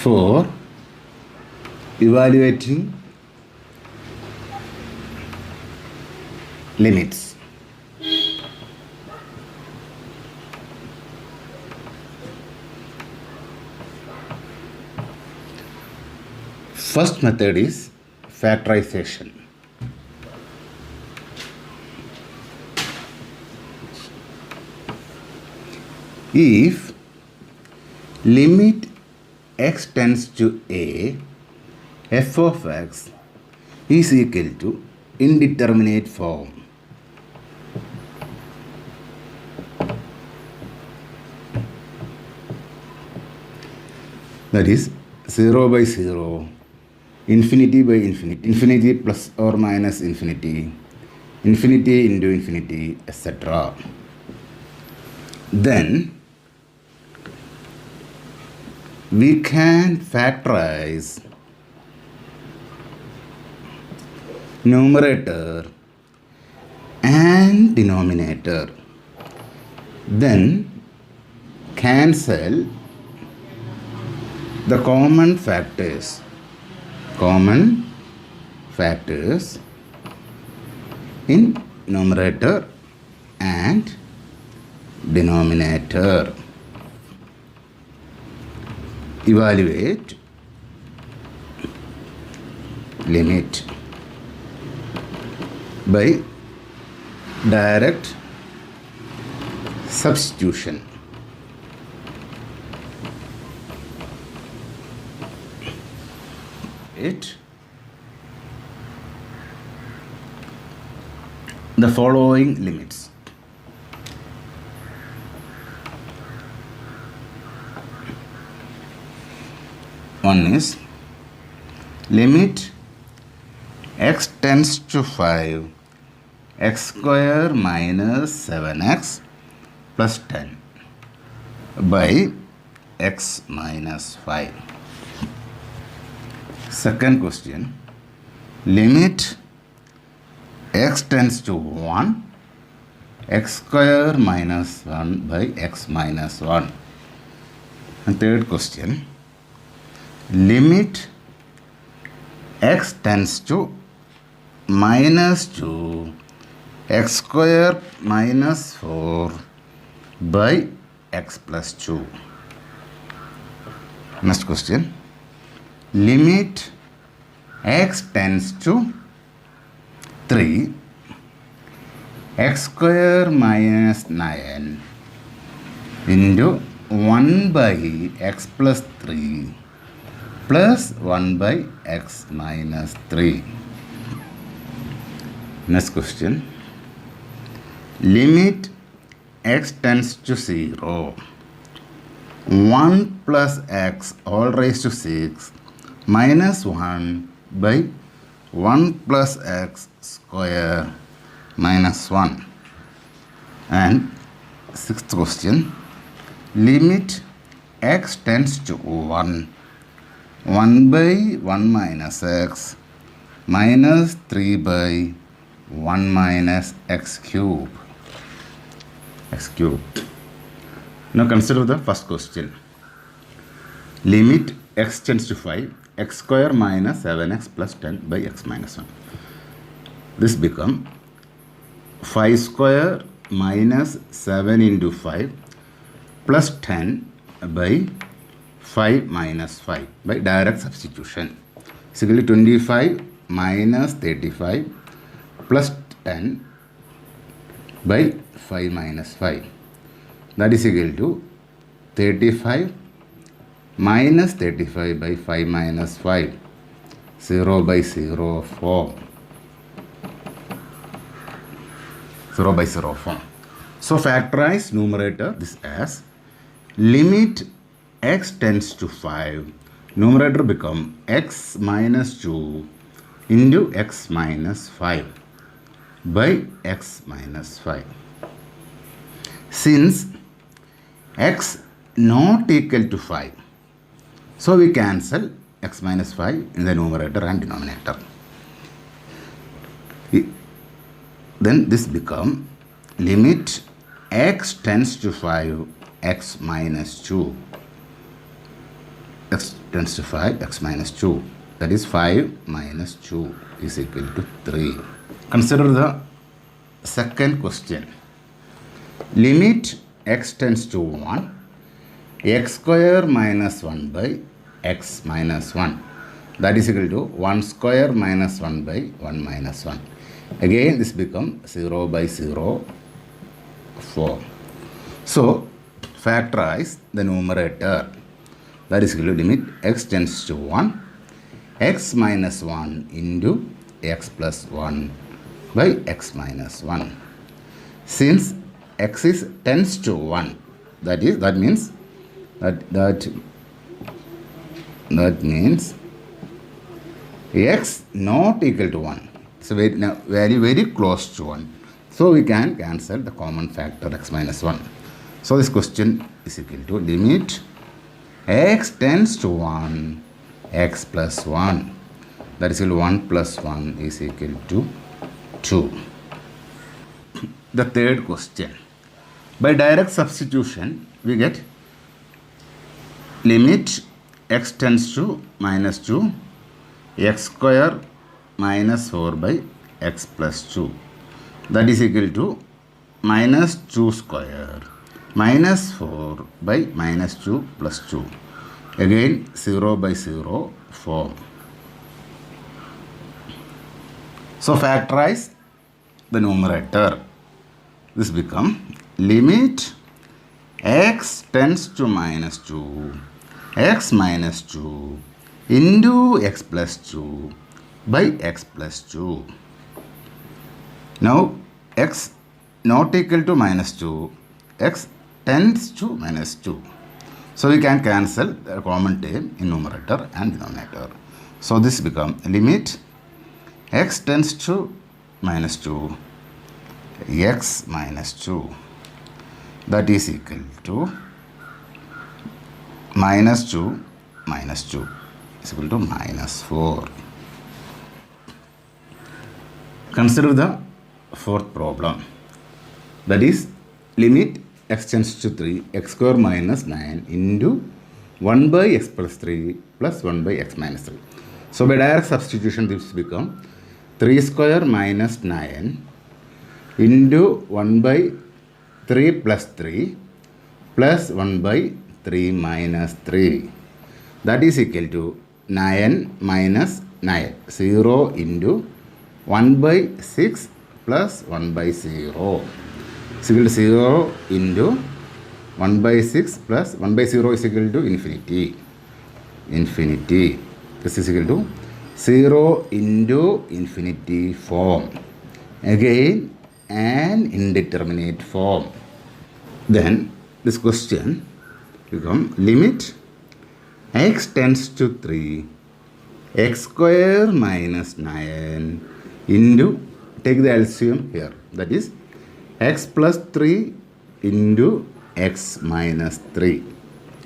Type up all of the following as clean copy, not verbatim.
for evaluating limits. First method is factorization. If limit x tends to a, f of x is equal to indeterminate form. That is 0 by 0, infinity by infinity, infinity plus or minus infinity, infinity into infinity, etc. Then we can factorize numerator and denominator. Then cancel the common factors in numerator and denominator. Evaluate limit by direct substitution. The following limits. One is limit x tends to 5, x square minus 7x plus 10 by x minus 5. Second question, limit x tends to 1, x square minus 1 by x minus 1. And third question, limit x tends to minus 2, x square minus 4 by x plus 2. Next question, limit x tends to 3, x square minus 9 into 1 by x plus 3 plus 1 by x minus 3. Next question, limit x tends to 0, 1 plus x all raised to 6 minus 1 by 1 plus x square minus 1. And sixth question, limit x tends to 1, 1 by 1 minus x minus 3 by 1 minus x cube. Now consider the first question. Limit x tends to 5, x square minus 7x plus 10 by x minus 1. This become 5 square minus 7 into 5 plus 10 by 5 minus 5 by direct substitution. Basically 25 minus 35 plus 10 by 5 minus 5. That is equal to 35 minus 35 by 5 minus 5. 0 by 0 form. 0 by 0 form. So factorize numerator this as limit x tends to 5. Numerator become x minus 2 into x minus 5 by x minus 5. Since x not equal to 5, so we cancel x minus 5 in the numerator and denominator. Then this become limit x tends to 5, x minus 2 x tends to 5, x minus 2. That is 5 minus 2 is equal to 3. Consider the second question. Limit x tends to 1, x square minus 1 by x minus 1. That is equal to 1 square minus 1 by 1 minus 1. Again, this becomes 0 by 0, 4. So, factorize the numerator. That is equal to limit x tends to 1, x minus 1 into x plus 1 by x minus 1. Since x is tends to 1, that means x not equal to 1. So very close to 1. So we can cancel the common factor x minus 1. So this question is equal to limit x tends to 1, x plus 1. That is equal to 1 plus 1 is equal to 2. The third question. By direct substitution, we get limit x tends to minus 2, x square minus 4 by x plus 2. That is equal to minus 2 square minus 4 by minus 2 plus 2. Again 0 by 0 form. So factorize the numerator. This become limit x tends to minus 2, x minus 2 into x plus 2 by x plus 2. Now x not equal to minus 2, x tends to minus 2. So we can cancel the common term in numerator and denominator. So this become limit x tends to minus 2, x minus 2. That is equal to minus 2 minus 2 is equal to minus 4. Consider the fourth problem. That is limit x tends to 3, x square minus 9 into 1 by x plus 3 plus 1 by x minus 3. So by direct substitution, this become 3 square minus 9 into 1 by 3 plus 3 plus 1 by 3 minus 3. That is equal to 9 minus 9. 0 into 1 by 6 plus 1 by 0. Is equal to 0 into 1 by 6 plus 1 by 0 is equal to infinity. Infinity. This is equal to 0 into infinity form. Again, an indeterminate form. Then this question become limit x tends to 3, x square minus 9 into, take the LCM here, that is x plus 3 into x minus 3.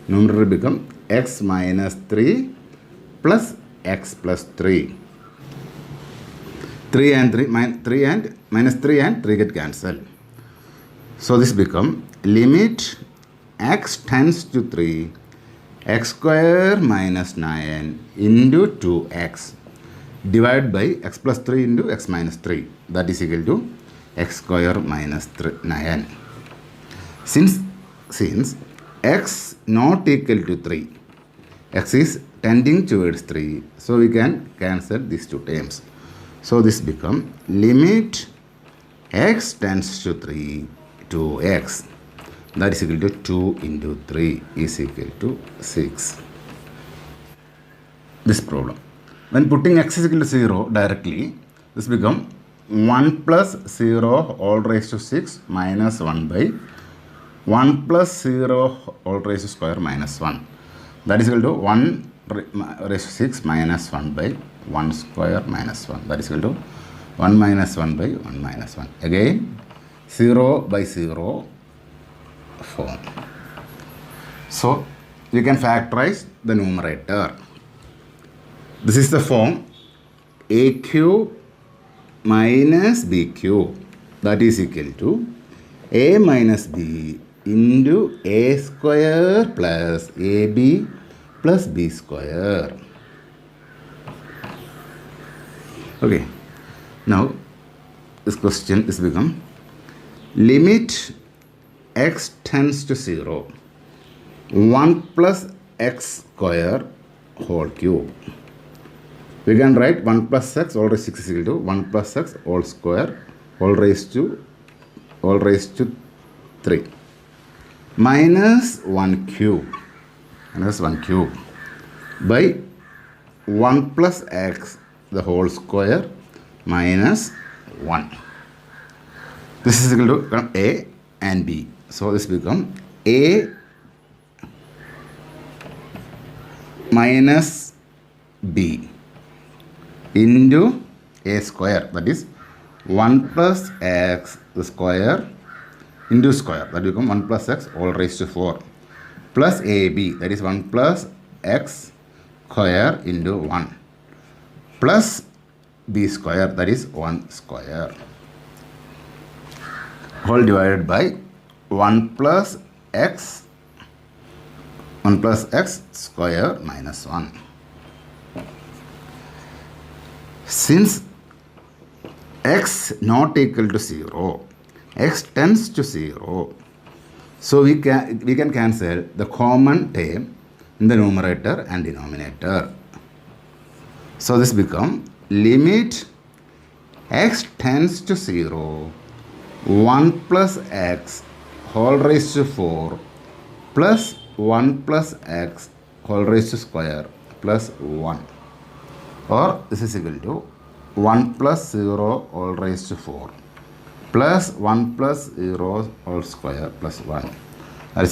Numerator become x minus 3 plus x plus 3. 3 and 3, minus 3 and 3 get cancelled. So this become limit x tends to 3, x square minus 9 into 2x divided by x plus 3 into x minus 3. That is equal to x square minus 9. Since x not equal to 3, x is tending towards 3, so we can cancel these two terms. So this become limit x tends to 3 to x. That is equal to 2 into 3 is equal to 6. This problem. When putting x is equal to 0 directly, this become 1 plus 0 all raised to 6 minus 1 by 1 plus 0 all raised to square minus 1. That is equal to 1 raised to 6 minus 1 by 1 square minus 1. That is equal to 1 minus 1 by 1 minus 1. Again 0 by 0 form. So you can factorize the numerator. This is the form a cube minus b cube, that is equal to a minus b into a square plus ab plus b square. Okay, now this question is become limit x tends to 0, 1 plus x square whole cube. We can write 1 plus x all raised to 6 is equal to 1 plus x all square all raised to 3 minus 1 cube by 1 plus x the whole square minus 1. This is equal to a and b. So this become a minus b into a square, that is 1 plus x the square into square, that become 1 plus x all raised to 4 plus ab, that is 1 plus x square into 1 plus b square, that is 1 square, whole divided by 1 plus x square minus 1. Since x not equal to 0, x tends to 0, so we can cancel the common term in the numerator and denominator. So this become limit x tends to 0, 1 plus x whole raised to 4 plus 1 plus x whole raised to square plus 1, or this is equal to 1 plus 0 all raised to 4 plus 1 plus 0 all square plus 1. That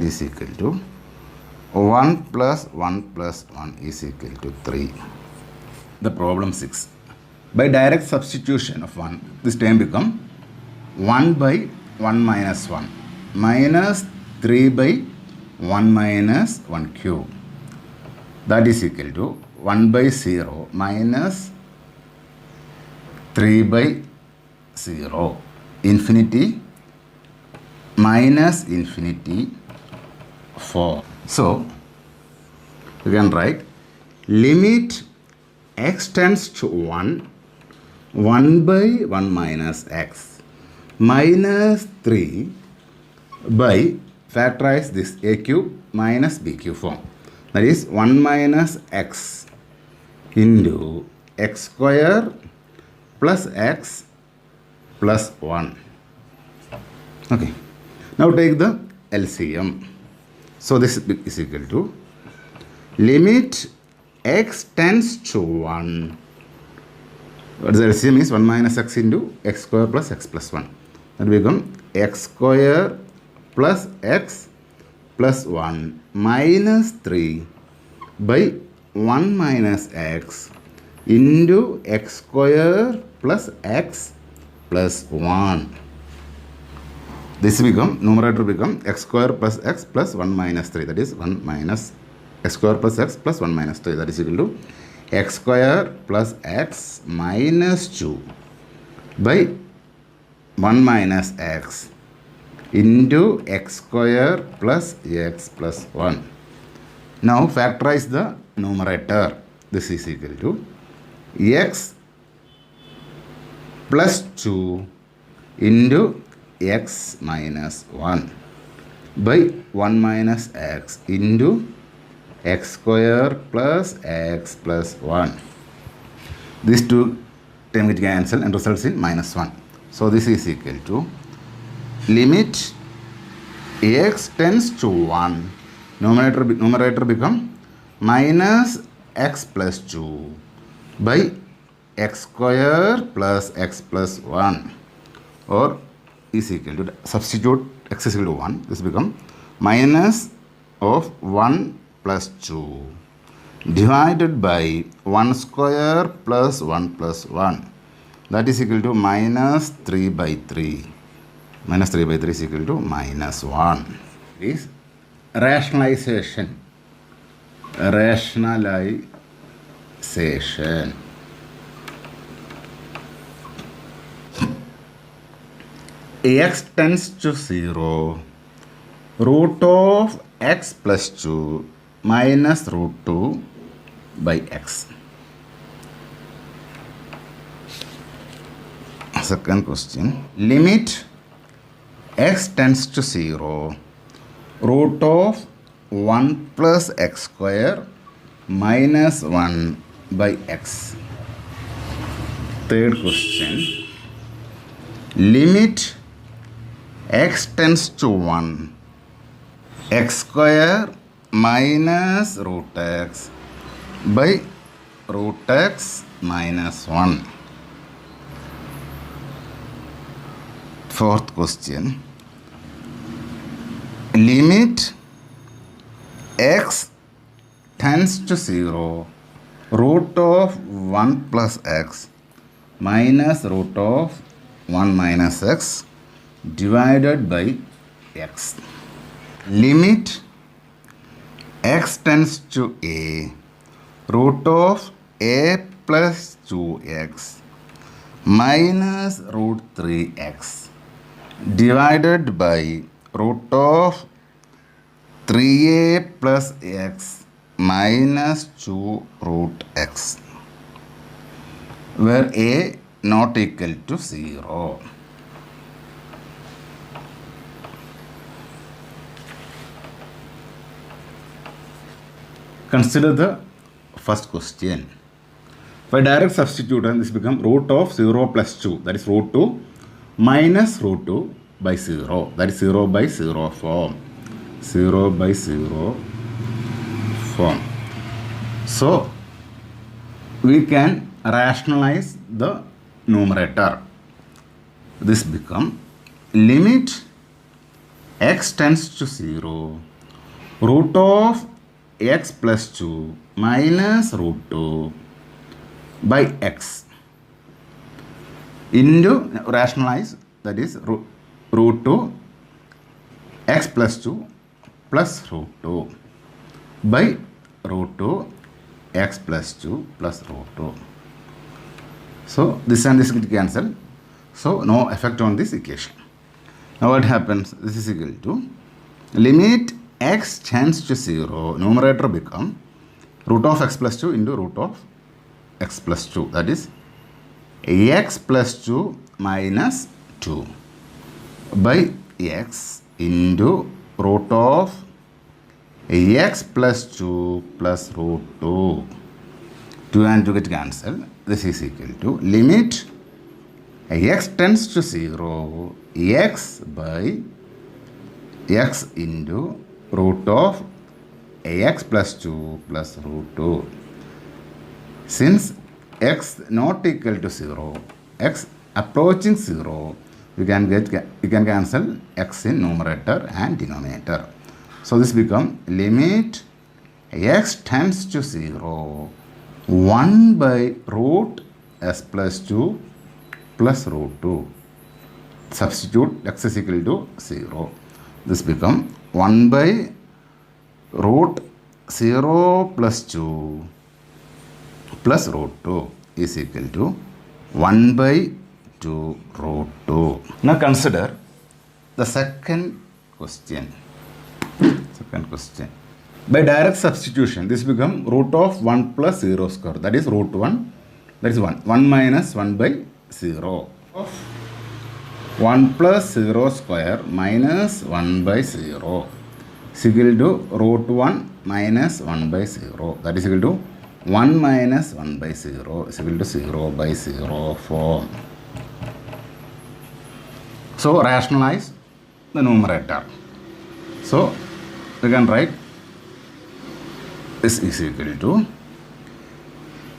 is equal to 1 plus 1 plus 1 is equal to 3. The problem 6. By direct substitution of 1, this term become 1 by 1 minus 1 minus 3 by 1 minus 1 cube. That is equal to 1 by 0 minus 3 by 0, infinity minus infinity 4. So, you can write limit x tends to 1, 1 by 1 minus x minus 3 by factorize this a cube minus b cube form. That is 1 minus x into x square plus x plus 1. Okay. Now take the LCM. So this is equal to limit x tends to 1. What is the LCM is 1 minus x into x square plus x plus 1. That become x square plus x plus 1 minus 3 by 1 minus x into x square plus x plus 1. This become, numerator become x square plus x plus 1 minus 3, that is 1 minus x square plus x plus 1 minus 3, that is equal to x square plus x minus 2 by 1 minus x into x square plus x plus 1. Now factorize the numerator. This is equal to x plus 2 into x minus 1 by 1 minus x into x square plus x plus 1. These two terms get cancelled and results in minus 1. So this is equal to limit x tends to 1, numerator become minus x plus 2 by x square plus x plus 1, or is equal to, substitute x is equal to 1, this become minus of 1 plus 2 divided by 1 square plus 1 plus 1, that is equal to minus 3 by 3. Minus 3 by 3 is equal to minus 1. Is rationalization. Rationalization. X tends to 0, root of x plus 2 minus root 2 by x. Second question. Limit x tends to 0, root of 1 plus x square minus 1 by x. Third question. Limit x tends to 1, x square minus root x by root x minus 1. Fourth question. Limit x tends to 0, root of 1 plus x minus root of 1 minus x divided by x. Limit x tends to a, root of a plus 2x minus root 3x divided by root of 3a plus x minus 2 root x, where a not equal to 0. Consider the first question. By direct substitution, this becomes root of 0 plus 2, that is root 2 minus root 2 by 0, that is 0 by 0 form. 0 by 0 form. So, we can rationalize the numerator. This becomes limit x tends to 0, root of x plus 2 minus root 2 by x into rationalize, that is root 2 x plus 2 plus root 2 by root 2 x plus 2 plus root 2. So this and this get cancelled. So no effect on this equation. Now what happens? This is equal to limit x tends to 0. Numerator become root of x plus 2 into root of x plus 2. That is x plus 2 minus 2 by x into root of x plus 2 plus root 2. 2 and 2 get cancelled. This is equal to limit x tends to 0, x by x into root of x plus 2 plus root 2. Since x not equal to 0, x approaching 0, you can cancel x in numerator and denominator. So this become limit x tends to 0, 1 by root s plus 2 plus root 2. Substitute x is equal to 0. This become 1 by root 0 plus 2 plus root 2 is equal to 1 by 2 root 2. Now consider the second question. By direct substitution, this become root of 1 plus 0 square, that is root 1, that is 1. 1 minus 1 by 0 of 1 plus 0 square minus 1 by 0 is equal to root 1 minus 1 by 0, that is equal to 1 minus 1 by 0 is equal to 0 by 0 form. So rationalize the numerator. So we can write this is equal to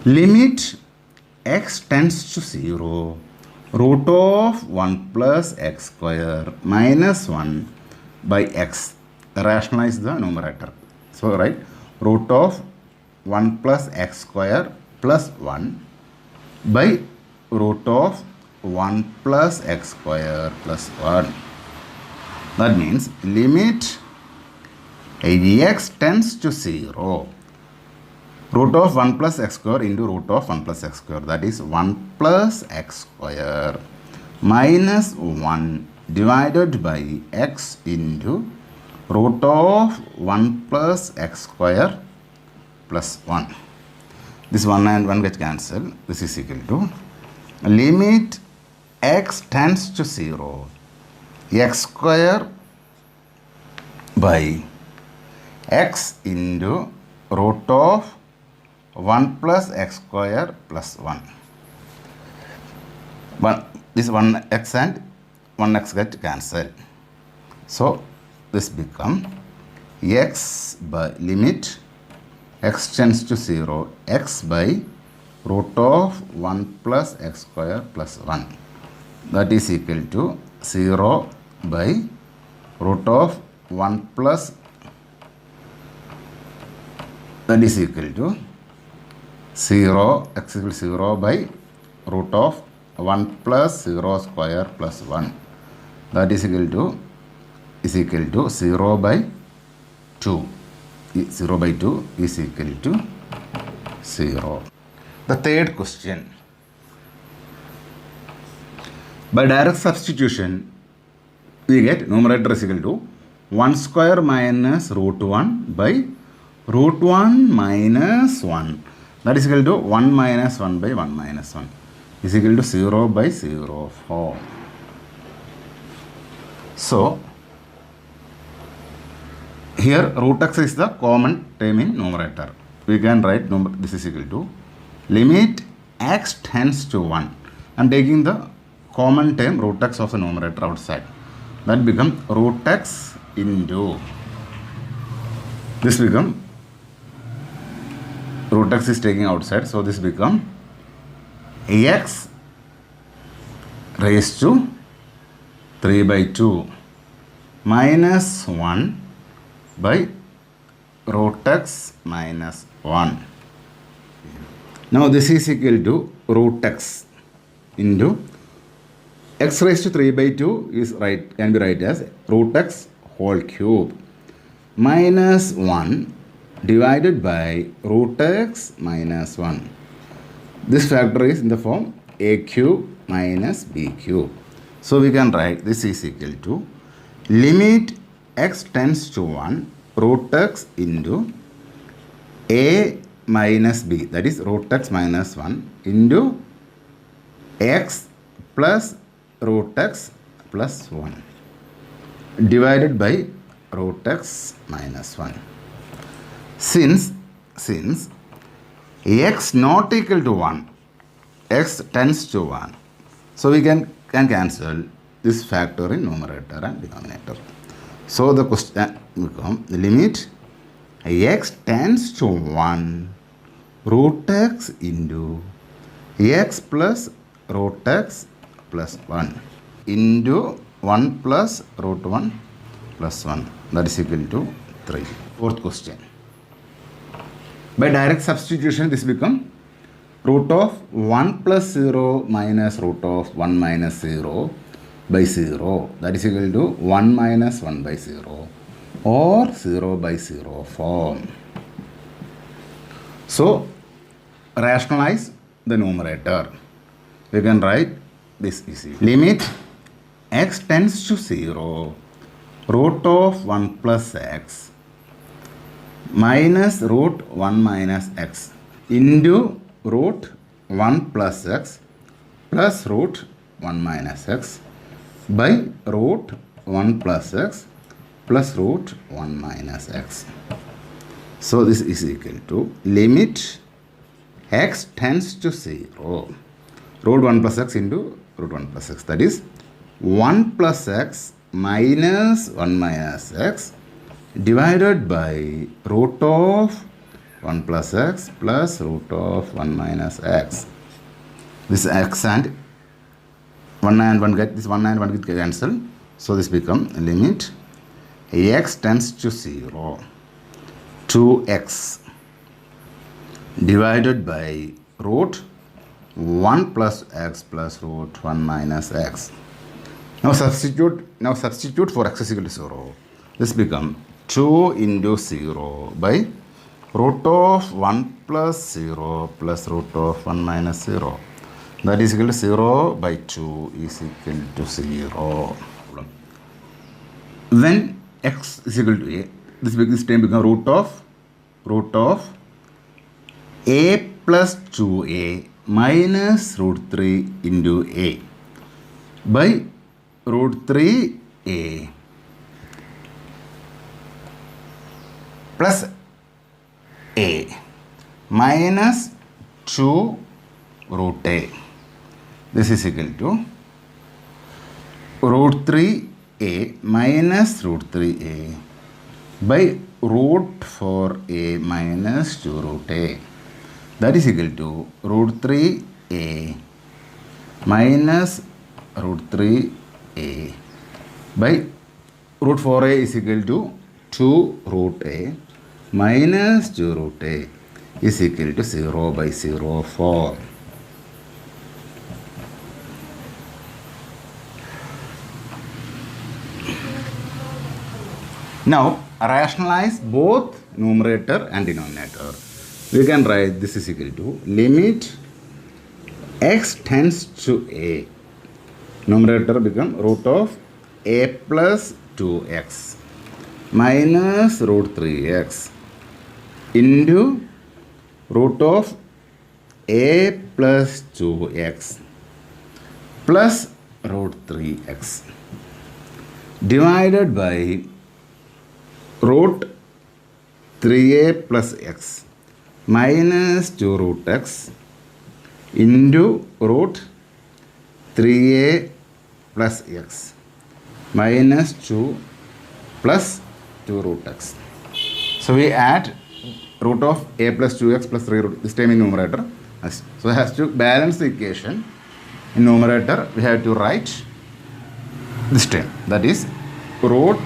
limit x tends to 0, root of 1 plus x square minus 1 by x. Rationalize the numerator. So write root of 1 plus x square plus 1 by root of 1 plus x square plus 1. That means limit x tends to 0, root of 1 plus x square into root of 1 plus x square, that is 1 plus x square minus 1 divided by x into root of 1 plus x square plus 1. This 1 and 1 get cancelled. This is equal to limit x tends to 0, x square by x into root of 1 plus x square plus 1. This 1x and 1x get cancelled. So this become x by limit x tends to 0, x by root of 1 plus x square plus 1. That is equal to 0 by root of 1 plus, that is equal to 0, x equal to 0 by root of 1 plus 0 square plus 1. That is equal to 0 by 2. 0 by 2 is equal to 0. The third question. By direct substitution, we get numerator is equal to 1 square minus root 1 by root 1 minus 1. That is equal to 1 minus 1 by 1 minus 1 is equal to 0 by 0 form. So, here root x is the common term in numerator. We can write this is equal to limit x tends to 1. I am taking the common term root x of the numerator outside. That become root x into, this become root x is taking outside. So this become x raised to 3 by 2 minus 1 by root x minus 1. Now this is equal to root x into x raised to 3 by 2 is can be written as root x whole cube minus 1 divided by root x minus 1. This factor is in the form a cube minus b cube. So we can write this is equal to limit x tends to 1 root x into a minus b, that is root x minus 1 into x plus root x plus 1 divided by root x minus 1. Since x not equal to 1, x tends to 1, so we can cancel this factor in numerator and denominator. So the question become limit x tends to 1 root x into x plus root x plus 1 into 1 plus root 1 plus 1, that is equal to 3. Fourth question. By direct substitution, this become root of 1 plus 0 minus root of 1 minus 0 by 0, that is equal to 1 minus 1 by 0 or 0 by 0 form. So rationalize the numerator. We can write this easy. Limit x tends to 0 root of 1 plus x minus root 1 minus x into root 1 plus x plus root 1 minus x by root 1 plus x plus root 1 minus x. So this is equal to limit x tends to 0 root 1 plus x into root 1 plus x, that is 1 plus x minus 1 minus x divided by root of 1 plus x plus root of 1 minus x. This x and 1 and 1 get, this 1 and 1 get cancelled. So this become limit x tends to 0 2x divided by root 1 plus x plus root 1 minus x. Now substitute for x is equal to 0. This become 2 into 0 by root of 1 plus 0 plus root of 1 minus 0. That is equal to 0 by 2 is equal to 0. When x is equal to a. This term becomes root of a plus 2a minus root 3 into a by root 3a plus a minus 2 root a. This is equal to root 3a minus root 3a by root 4a minus 2 root a. That is equal to root 3a minus root 3a by root 4a is equal to 2 root a minus 2 root a is equal to 0 by 0 4. Now rationalize both numerator and denominator. We can write this is equal to limit x tends to a. Numerator become root of a plus 2x minus root 3x into root of a plus 2x plus root 3x divided by root 3a plus x minus 2 root x into root 3a plus x minus 2 plus 2 root x. So we add root of a plus 2x plus 3 root, this time in numerator. So it has to balance the equation. In numerator we have to write this term, that is root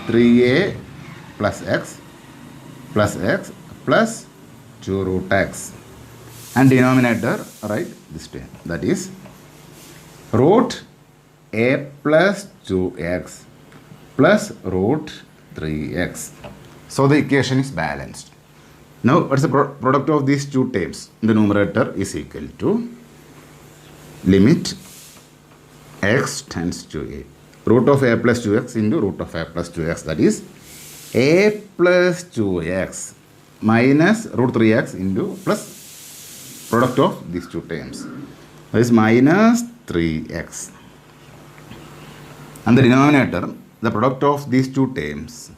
3a plus x plus 2 root x, and denominator write this term, that is root a plus 2x plus root 3x. So the equation is balanced. Now what's the product of these two terms? The numerator is equal to limit x tends to a, root of a plus 2x into root of a plus 2x, that is a plus 2x minus root 3x into plus product of these two terms, that is minus 3x. And the denominator, the product of these two terms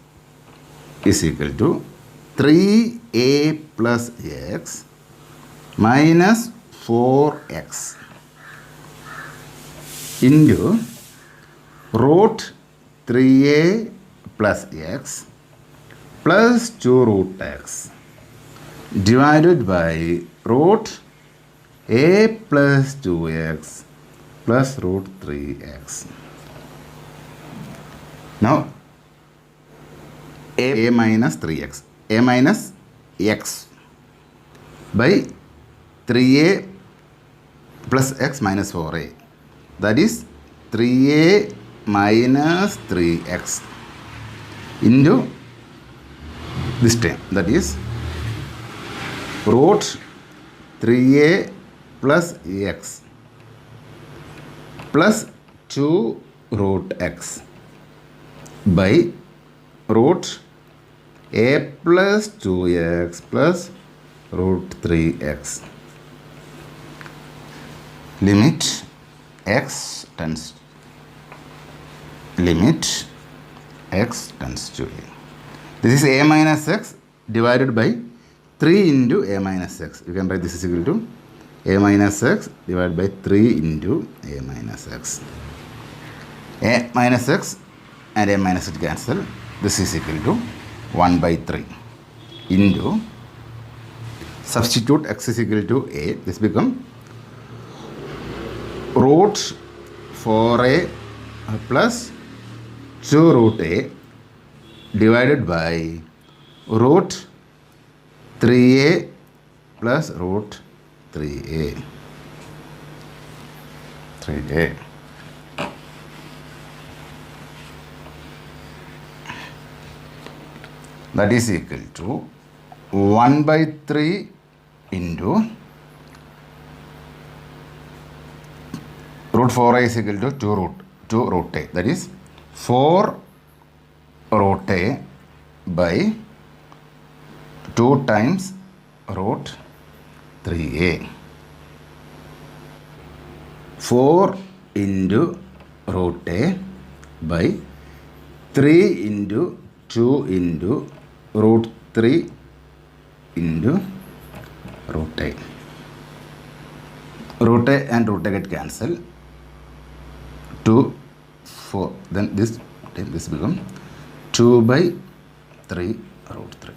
is equal to 3a plus x minus 4x into root 3a plus x plus 2 root x divided by root a plus 2x plus root 3x. Now a minus 3x, a minus x by 3a plus x minus 4a, that is 3a minus 3x into this term, that is root 3a plus x plus 2 root x by root a plus 2x plus root 3x. Limit x tends to a. This is a minus x divided by 3 into a minus x. You can write this is equal to a minus x divided by 3 into a minus x. A minus x and a minus x cancel. This is equal to 1 by 3 into, substitute x is equal to a. This become root 4a plus 2 root a divided by root 3a plus root 3a. That is equal to 1 by 3 into root 4a is equal to 2 root a, that is 4 root a by 2 times root 3a. 4 into root a by 3 into 2 into root 3 into root a. Root a and root a get cancelled. 2, 4. Then this become 2 by 3 root 3.